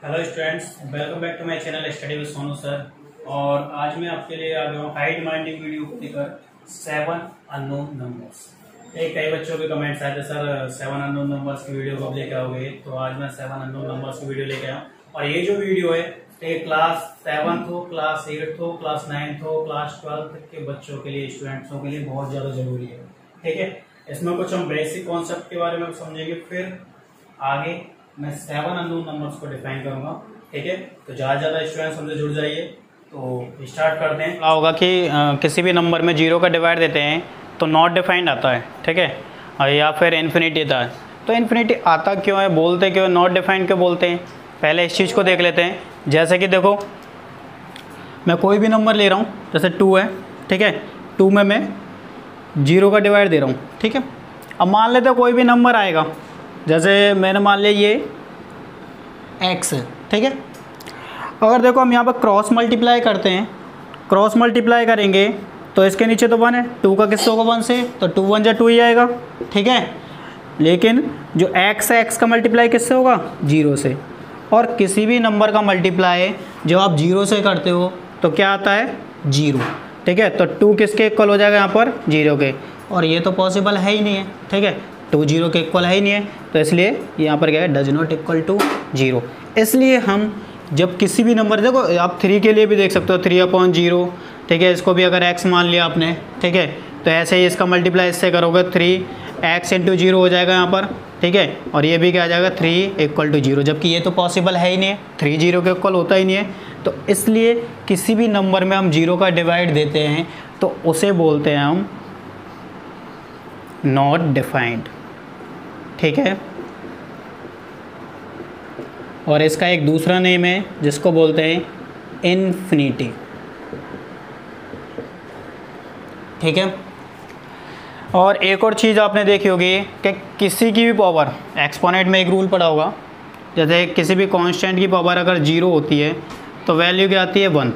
Hello students, welcome back to my channel study with Sonu sir. और आज मैं आपके लिए आ गया हूँ हाई डिमांडिंग वीडियो को लेकर 7 अननोन नंबर्स। कई बच्चों के कमेंट्स आए थे, सर 7 अननोन नंबर्स की वीडियो कब लेके आओगे। तो आज मैं 7 अननोन नंबर्स की वीडियो लेके आया हूँ। और ये जो वीडियो है क्लास 7th हो, क्लास 8th हो, क्लास 9th हो, क्लास 12th के बच्चों के लिए, स्टूडेंट्सों के लिए बहुत ज्यादा जरूरी है। ठीक है, इसमें कुछ हम बेसिक कॉन्सेप्ट के बारे में समझेंगे, फिर आगे मैं 7 अननोन नंबर्स को डिफाइन करूंगा। ठीक है, तो ज्यादा स्टूडेंट्स हमसे जुड़ जाइए। तो स्टार्ट करते हैं। क्या होगा कि किसी भी नंबर में 0 का डिवाइड देते हैं तो नॉट डिफाइंड आता है। ठीक है, या फिर इन्फिनिटी आता है। तो इन्फिनिटी आता क्यों है, बोलते क्यों, नॉट डिफाइंड क्यों बोलते हैं, पहले इस चीज़ को देख लेते हैं। जैसे कि देखो, मैं कोई भी नंबर ले रहा हूँ, जैसे 2 है। ठीक है, 2 में मैं 0 का डिवाइड दे रहा हूँ। ठीक है, अब मान लेते कोई भी नंबर आएगा, जैसे मैंने मान लिया ये x है। ठीक है, अगर देखो हम यहाँ पर क्रॉस मल्टीप्लाई करते हैं, क्रॉस मल्टीप्लाई करेंगे तो इसके नीचे तो 1 है, 2 का किससे होगा 1 से, तो 2 1 जा 2 ही आएगा। ठीक है, लेकिन जो x है, x का मल्टीप्लाई किससे होगा, 0 से। और किसी भी नंबर का मल्टीप्लाई जब आप 0 से करते हो तो क्या आता है, 0। ठीक है, तो 2 किसके इक्वल हो जाएगा यहाँ पर, 0 के। और ये तो पॉसिबल है ही नहीं है। ठीक है, 2 0 के इक्वल है ही नहीं है, तो इसलिए यहाँ पर क्या है, डज नॉट इक्वल टू 0। इसलिए हम जब किसी भी नंबर, देखो आप 3 के लिए भी देख सकते हो, 3/0। ठीक है, इसको भी अगर x मान लिया आपने, ठीक है, तो ऐसे ही इसका मल्टीप्लाई इससे करोगे, 3x × 0 हो जाएगा यहाँ पर। ठीक है, और ये भी क्या आ जाएगा, 3 = 0, जबकि ये तो पॉसिबल है ही नहीं है, 3 0 के इक्वल होता ही नहीं है। तो इसलिए किसी भी नंबर में हम 0 का डिवाइड देते हैं तो उसे बोलते हैं हम नॉट डिफाइंड। ठीक है, और इसका एक दूसरा नेम है जिसको बोलते हैं इन्फिनिटी। ठीक है, और एक और चीज़ आपने देखी होगी कि किसी की भी पावर, एक्सपोनेंट में एक रूल पड़ा होगा, जैसे किसी भी कांस्टेंट की पावर अगर 0 होती है तो वैल्यू क्या आती है, 1।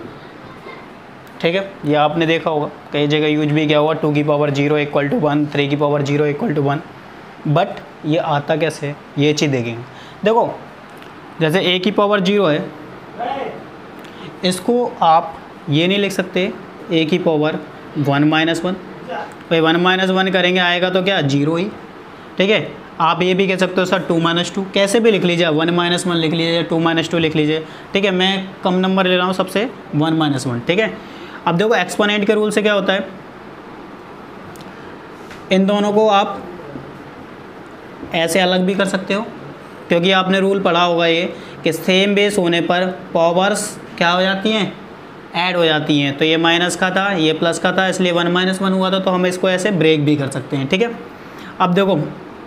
ठीक है, ये आपने देखा होगा, कई जगह यूज भी किया होगा, 2 की पावर 0 = 1, 3 की पावर 0 = 1। बट ये आता कैसे, ये चीज़ देखेंगे। देखो, जैसे a की पावर 0 है, इसको आप ये नहीं लिख सकते a की पावर 1 - 1। भाई 1 - 1 करेंगे आएगा तो क्या, 0 ही। ठीक है, आप ये भी कह सकते हो सर 2 - 2, कैसे भी लिख लीजिए, 1 - 1 लिख लीजिए, 2 - 2 लिख लीजिए। ठीक है, मैं कम नंबर ले रहा हूँ सबसे, 1 - 1। ठीक है, अब देखो एक्सपोनेंट के रूल से क्या होता है, इन दोनों को आप ऐसे अलग भी कर सकते हो, क्योंकि आपने रूल पढ़ा होगा ये कि सेम बेस होने पर पावर्स क्या हो जाती हैं, ऐड हो जाती हैं। तो ये माइनस का था, ये प्लस का था, इसलिए 1 - 1 हुआ था, तो हम इसको ऐसे ब्रेक भी कर सकते हैं। ठीक है, अब देखो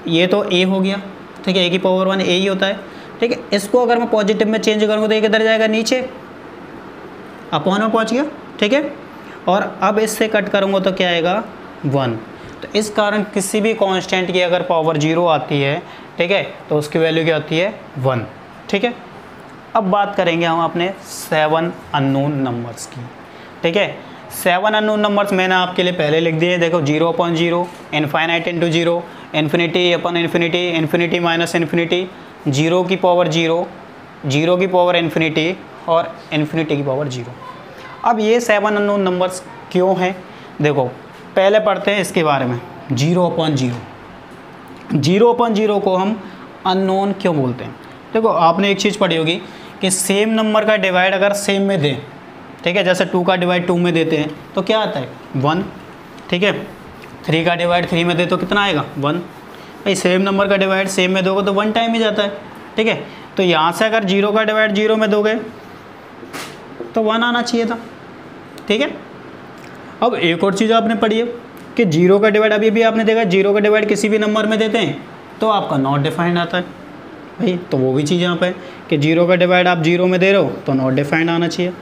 ये तो a हो गया। ठीक है, a की पावर 1 a ही होता है। ठीक है, इसको अगर मैं पॉजिटिव में चेंज करूँगा तो ये किधर जाएगा, नीचे, अपॉन में पहुँच गया। ठीक है, और अब इससे कट करूँगा तो क्या आएगा, 1। तो इस कारण किसी भी कांस्टेंट की अगर पावर 0 आती है, ठीक है, तो उसकी वैल्यू क्या आती है, 1। ठीक है, अब बात करेंगे हम अपने 7 अननोन नंबर्स की। ठीक है, 7 अननोन नंबर्स मैंने आपके लिए पहले लिख दिए। देखो, 0/0, इनफाइनाइट × 0, इन्फिनिटी/इन्फिनिटी, इन्फिनिटी - इन्फिनिटी, 0 की पावर 0, 0 की पावर इन्फिनिटी, और इन्फिनिटी की पावर 0। अब ये 7 अननोन नंबर्स क्यों हैं, देखो पहले पढ़ते हैं इसके बारे में। 0/0, 0/0 को हम अननोन क्यों बोलते हैं। देखो, आपने एक चीज़ पढ़ी होगी कि सेम नंबर का डिवाइड अगर सेम में दें, ठीक है, जैसे 2 का डिवाइड 2 में देते हैं तो क्या आता है, 1। ठीक है, 3 का डिवाइड 3 में दे तो कितना आएगा, 1। भाई सेम नंबर का डिवाइड सेम में दोगे तो 1 टाइम ही जाता है। ठीक है, तो यहाँ से अगर 0 का डिवाइड 0 में दोगे तो 1 आना चाहिए था। ठीक है, अब एक और चीज़ आपने पढ़ी है कि 0 का डिवाइड, अभी भी आपने देखा 0 का डिवाइड किसी भी नंबर में देते हैं तो आपका नॉट डिफाइंड आता है। भाई तो वो भी चीज़ यहाँ पे कि 0 का डिवाइड आप 0 में दे रहे हो तो नॉट डिफाइंड आना चाहिए।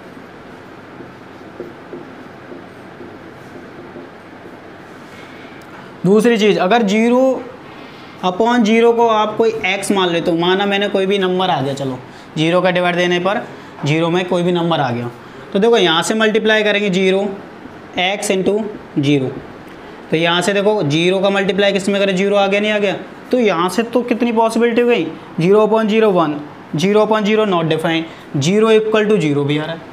दूसरी चीज़, अगर 0/0 को आप कोई x मान लेते हो, माना मैंने कोई भी नंबर आ गया, चलो 0 का डिवाइड देने पर 0 में कोई भी नंबर आ गया, तो देखो यहाँ से मल्टीप्लाई करेंगे 0x × 0, तो यहाँ से देखो 0 का मल्टीप्लाई किस में करें, 0 आ गया, नहीं आ गया, तो यहाँ से तो कितनी पॉसिबिलिटी हो गई, 0/0 1, 0/0 नॉट डिफाइन, 0 इक्वल टू 0 भी आ रहा है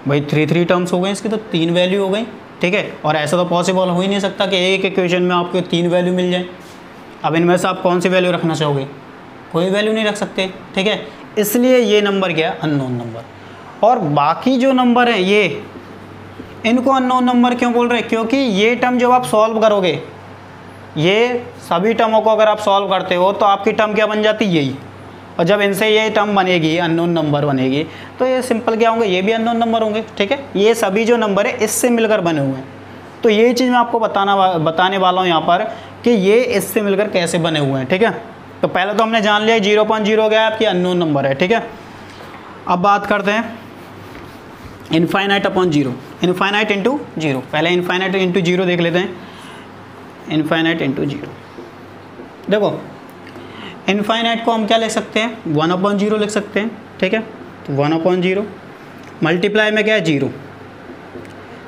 भाई, 3 टर्म्स हो गए इसकी, तो 3 वैल्यू हो गई, ठीक है। और ऐसा तो पॉसिबल हो ही नहीं सकता कि एक इक्वेशन में आपको 3 वैल्यू मिल जाए। अब इनमें से आप कौन सी वैल्यू रखना चाहोगे, कोई वैल्यू नहीं रख सकते, ठीक है। इसलिए ये नंबर क्या है, अननोन नंबर। और बाकी जो नंबर है ये, इनको अननोन नंबर क्यों बोल रहे हैं, क्योंकि ये टर्म जब आप सॉल्व करोगे, ये सभी टर्मों को अगर आप सॉल्व करते हो तो आपकी टर्म क्या बन जाती है, यही। और जब इनसे ये टर्म बनेगी, अननोन नंबर बनेगी, तो ये सिंपल क्या होंगे, ये भी अननोन नंबर होंगे, ठीक है। ये सभी जो नंबर है इससे मिलकर बने हुए हैं। तो ये चीज़ मैं आपको बताने वाला हूँ यहाँ पर कि ये इससे मिलकर कैसे बने हुए हैं, ठीक है। तो पहले तो हमने जान लिया 0/0 क्या है, आपकी अननोन नंबर है, ठीक है। अब बात करते हैं इनफाइनाइट अपॉन 0, इनफाइनाइट इंटू 0। पहले इनफाइनाइट इंटू 0 देख लेते हैं, इनफाइनाइट इंटू 0। देखो इनफाइनाइट को हम क्या लिख सकते हैं, 1/0 लिख सकते हैं, ठीक है। तो 1/0 मल्टीप्लाई में क्या है, 0,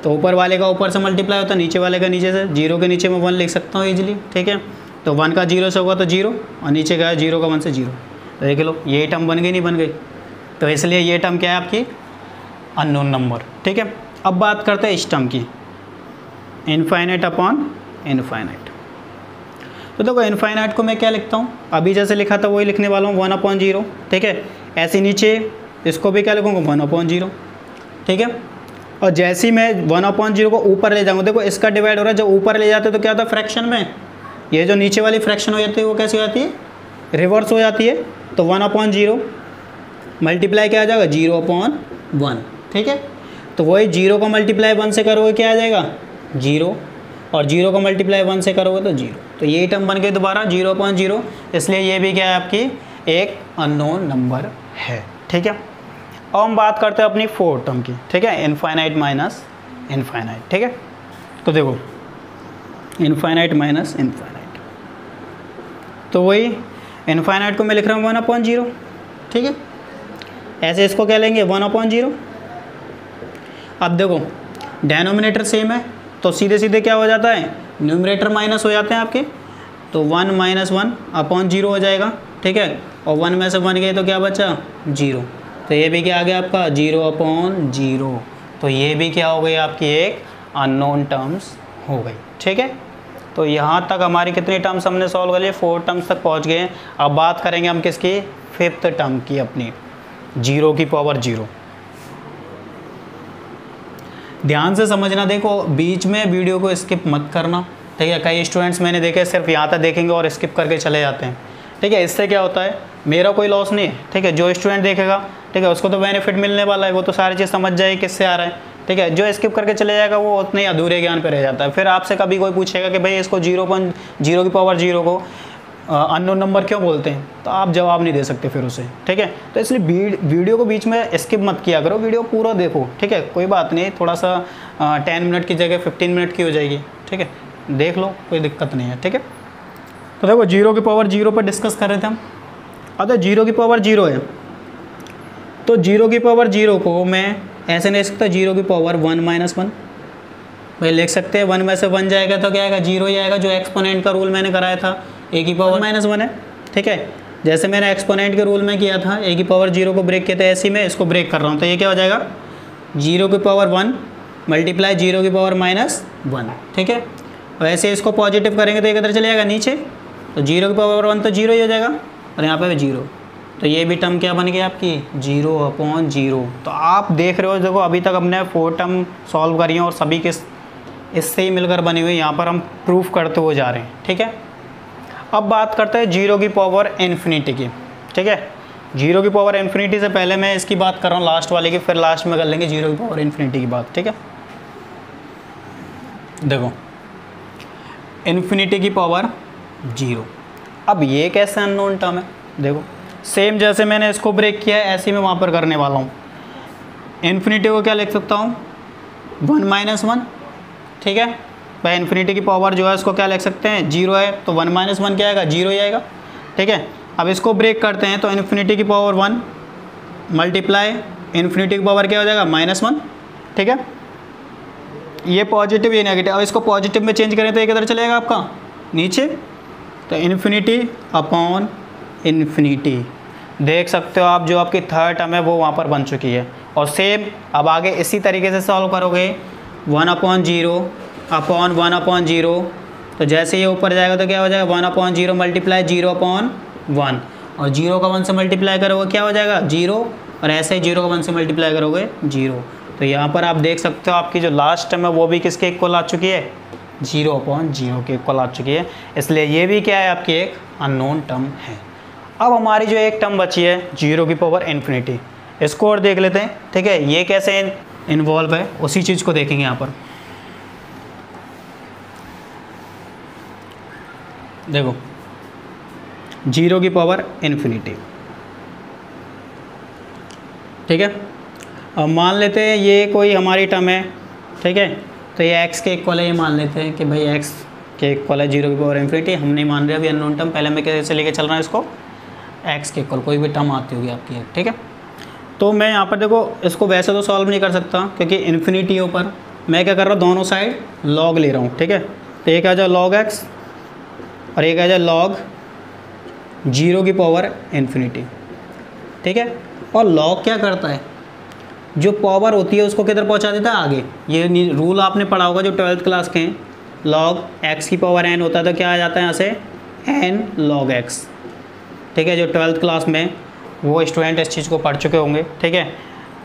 तो ऊपर वाले का ऊपर से मल्टीप्लाई होता है, नीचे वाले का नीचे से, 0 के नीचे मैं 1 लिख सकता हूँ इजीली, ठीक है। तो 1 का 0 से होगा तो 0, और नीचे का है 0 का 1 से 0। तो देख लो ये टर्म बन गई, नहीं बन गई, तो इसलिए ये टर्म क्या है आपकी, अननोन नंबर, ठीक है। अब बात करते हैं इस टर्म की, इनफाइनाइट अपॉन इनफाइनाइट। तो देखो इनफाइनाइट को मैं क्या लिखता हूँ, अभी जैसे लिखा था वही लिखने वाला हूँ, 1/0, ठीक है। ऐसे नीचे इसको भी क्या लिखूँगा, 1/0, ठीक है। और जैसे ही मैं 1/0 को ऊपर ले जाऊँगा, देखो इसका डिवाइड हो रहा है, जब ऊपर ले जाते हैं तो क्या होता है, फ्रैक्शन में ये जो नीचे वाली फ्रैक्शन हो जाती है वो कैसी हो जाती है, रिवर्स हो जाती है। तो 1/0 मल्टीप्लाई क्या आ जाएगा, 0/1, ठीक है। तो वही 0 को मल्टीप्लाई 1 से करोगे क्या आ जाएगा, 0, और 0 को मल्टीप्लाई 1 से करोगे तो 0। तो ये टर्म बन गई दोबारा 0/0, इसलिए ये भी क्या है आपकी एक अननोन नंबर है, ठीक है। अब हम बात करते हैं अपनी 4 टर्म की, ठीक है, इनफाइनाइट माइनस इनफाइनाइट, ठीक है। तो देखो इनफाइनाइट माइनस इनफाइनाइट, तो वही इनफाइनाइट को मैं लिख रहा हूँ 1/0, ठीक है। ऐसे इसको क्या लेंगे, 1/0। अब देखो डेनोमिनेटर सेम है, तो सीधे सीधे क्या हो जाता है, न्यूमरेटर माइनस हो जाते हैं आपके, तो 1 - 1/0 हो जाएगा, ठीक है। और 1 में से 1 गए तो क्या बचा, 0। तो ये भी क्या आ गया आपका 0/0। तो ये भी क्या हो गई आपकी एक अननोन टर्म्स हो गई, ठीक है। तो यहाँ तक हमारी कितनी टर्म्स हमने सॉल्व कर लिए, 4 टर्म्स तक पहुँच गए। अब बात करेंगे हम किसकी, 5th टर्म की, अपनी 0⁻0। ध्यान से समझना, देखो बीच में वीडियो को स्किप मत करना, ठीक है। कई स्टूडेंट्स मैंने देखे सिर्फ यहाँ तक देखेंगे और स्किप करके चले जाते हैं, ठीक है। इससे क्या होता है, मेरा कोई लॉस नहीं है, ठीक है। जो स्टूडेंट देखेगा, ठीक है, उसको तो बेनिफिट मिलने वाला है, वो तो सारी चीज़ समझ जाए किससे आ रहा है, ठीक है। जो स्किप करके चले जाएगा वो उतने ही अधूरे ज्ञान पे रह जाता है। फिर आपसे कभी कोई पूछेगा कि भाई इसको 0/0 को अननोन नंबर क्यों बोलते हैं, तो आप जवाब नहीं दे सकते फिर उसे, ठीक है। तो इसलिए वीडियो को बीच में स्किप मत किया करो, वीडियो पूरा देखो, ठीक है। कोई बात नहीं, थोड़ा सा 10 मिनट की जगह 15 मिनट की हो जाएगी, ठीक है, देख लो, कोई दिक्कत नहीं है, ठीक है। तो देखो 0⁻0 पर डिस्कस कर रहे थे हम। अब 0⁻0 है, तो 0⁻0 को मैं ऐसे नहीं लिख सकता, 0⁻1 - 1 भाई लिख सकते हैं। 1 में से 1 जाएगा तो क्या आएगा, 0 ही आएगा। जो एक्सपोनेंट का रूल मैंने कराया था, a⁻1 है, ठीक है। जैसे मैंने एक्सपोनेंट के रूल में किया था, a⁻0 को ब्रेक किया था, ऐसे में इसको ब्रेक कर रहा हूँ, तो ये क्या हो जाएगा, 0⁻1 मल्टीप्लाई 0⁻1, ठीक है। और ऐसे इसको पॉजिटिव करेंगे तो ये किधर चले जाएगा, नीचे, तो 0⁻1 तो 0 ही हो जाएगा, और यहाँ पे 0। तो ये भी टर्म क्या बन गई आपकी, 0/0। तो आप देख रहे हो, देखो अभी तक हमने 4 टर्म सॉल्व करी हैं और सभी के इससे ही मिलकर बनी हुई, यहाँ पर हम प्रूफ करते हुए जा रहे हैं, ठीक है। अब बात करते हैं 0⁻∞ की, ठीक है। 0⁻∞ से पहले मैं इसकी बात कर रहा हूँ लास्ट वाले की, फिर लास्ट में कर लेंगे 0⁻∞ की बात, ठीक है। देखो इन्फिनिटी की पावर 0। अब ये कैसे अननोन टर्म है, देखो सेम जैसे मैंने इसको ब्रेक किया है ऐसे मैं वहाँ पर करने वाला हूँ। इन्फिनिटी को क्या लिख सकता हूँ, 1 - 1, ठीक है भाई। इन्फिनिटी की पावर जो है उसको क्या लिख सकते हैं, 0 है, तो 1 - 1 क्या आएगा, 0 ही आएगा, ठीक है। अब इसको ब्रेक करते हैं, तो इन्फिनिटी की पावर 1 मल्टीप्लाई इन्फिनिटी की पावर क्या हो जाएगा, -1, ठीक है। ये पॉजिटिव ये नेगेटिव, अब इसको पॉजिटिव में चेंज करें तो ये किधर चलेगा आपका, नीचे। तो इन्फिनिटी अपॉन इन्फिनिटी, देख सकते हो आप, जो आपकी थर्ड टर्म है वो वहाँ पर बन चुकी है। और सेम अब आगे इसी तरीके से सॉल्व करोगे 1/0 अपॉन 1/0, तो जैसे ये ऊपर जाएगा तो क्या हो जाएगा 1/0 मल्टीप्लाई 0/1, और 0 का 1 से मल्टीप्लाई करोगे क्या हो जाएगा 0, और ऐसे ही 0 का 1 से मल्टीप्लाई करोगे 0। तो यहाँ पर आप देख सकते हो आपकी जो लास्ट टर्म है वो भी किसके इक्वल आ चुकी है 0/0 के इक्वल आ चुकी है, इसलिए ये भी क्या है आपकी एक अननोन टर्म है। अब हमारी जो एक टर्म बची है 0∞, इसको और देख लेते हैं, ठीक है। ये कैसे इन्वॉल्व है उसी चीज़ को देखेंगे यहाँ पर। देखो 0∞, ठीक है। अब मान लेते हैं ये कोई हमारी टर्म है, ठीक है, तो ये x के इक्वल है, ये मान लेते हैं कि भाई x के इक्वल है 0∞, हम नहीं मान रहे अभी अननोन टर्म, पहले मैं कैसे लेके चल रहा हूँ इसको, x के इक्वल कोई भी टर्म आती होगी आपकी, ठीक है। तो मैं यहाँ पर देखो इसको वैसे तो सॉल्व नहीं कर सकता क्योंकि इन्फिनिटी ऊपर, मैं क्या कर रहा हूँ दोनों साइड लॉग ले रहा हूँ, ठीक है। तो एक आ जाए log x और एक आ जाए log 0∞, ठीक है। और log क्या करता है, जो पावर होती है उसको किधर पहुंचा देता है आगे। ये रूल आपने पढ़ा होगा जो 12th क्लास के हैं, log x की पावर n होता है तो क्या आ जाता है यहाँ से n log x, ठीक है। जो 12th क्लास में वो स्टूडेंट इस चीज़ को पढ़ चुके होंगे, ठीक है।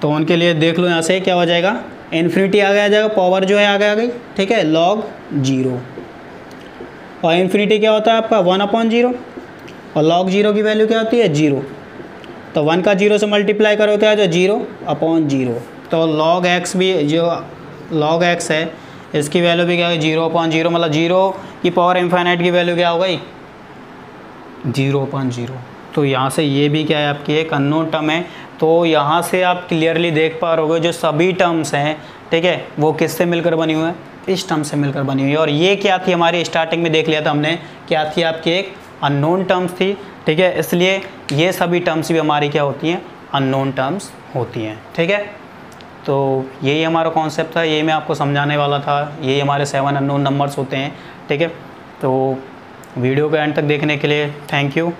तो उनके लिए देख लो यहाँ से क्या हो जाएगा, इन्फिनिटी आगे आ जाएगा, पावर जो है आगे आ गई, ठीक है, log 0, और इन्फिनिटी क्या होता है आपका 1/0, और log 0 की वैल्यू क्या होती है 0, तो 1 का 0 से मल्टीप्लाई करो क्या जो 0/0, तो log x भी जो log x है इसकी वैल्यू भी क्या है 0/0, मतलब 0 की पावर इनफाइनाइट की वैल्यू क्या हो गई 0/0। तो यहाँ से ये भी क्या है आपकी एक अननोन टर्म है। तो यहाँ से आप क्लियरली देख पा रहोगे जो सभी टर्म्स हैं, ठीक है, वो किससे मिलकर बनी हुई है, इस टर्म से मिलकर बनी हुई है। और ये क्या थी हमारी स्टार्टिंग में देख लिया था हमने, क्या थी आपकी एक अननोन टर्म्स थी, ठीक है। इसलिए ये सभी टर्म्स भी हमारी क्या होती हैं अननोन टर्म्स होती हैं, ठीक है। तो यही हमारा कॉन्सेप्ट था, यही मैं आपको समझाने वाला था, यही हमारे 7 अननोन नंबर्स होते हैं, ठीक है। तो वीडियो को एंड तक देखने के लिए थैंक यू।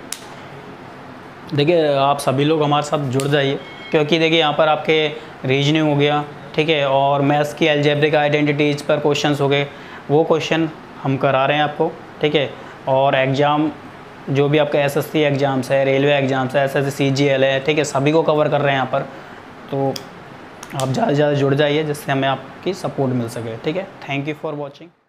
देखिए आप सभी लोग हमारे साथ जुड़ जाइए, क्योंकि देखिए यहाँ पर आपके रीजनिंग हो गया, ठीक है, और मैथ्स की अलजेब्रिक आइडेंटिटीज़ पर क्वेश्चंस हो गए, वो क्वेश्चन हम करा रहे हैं आपको, ठीक है। और एग्ज़ाम जो भी आपका SSC एग्ज़ाम्स है, रेलवे एग्ज़ाम्स है, SSC CGL है, ठीक है, सभी को कवर कर रहे हैं यहाँ पर। तो आप ज़्यादा से ज़्यादा जुड़ जाइए जिससे हमें आपकी सपोर्ट मिल सके, ठीक है। Thank you for watching.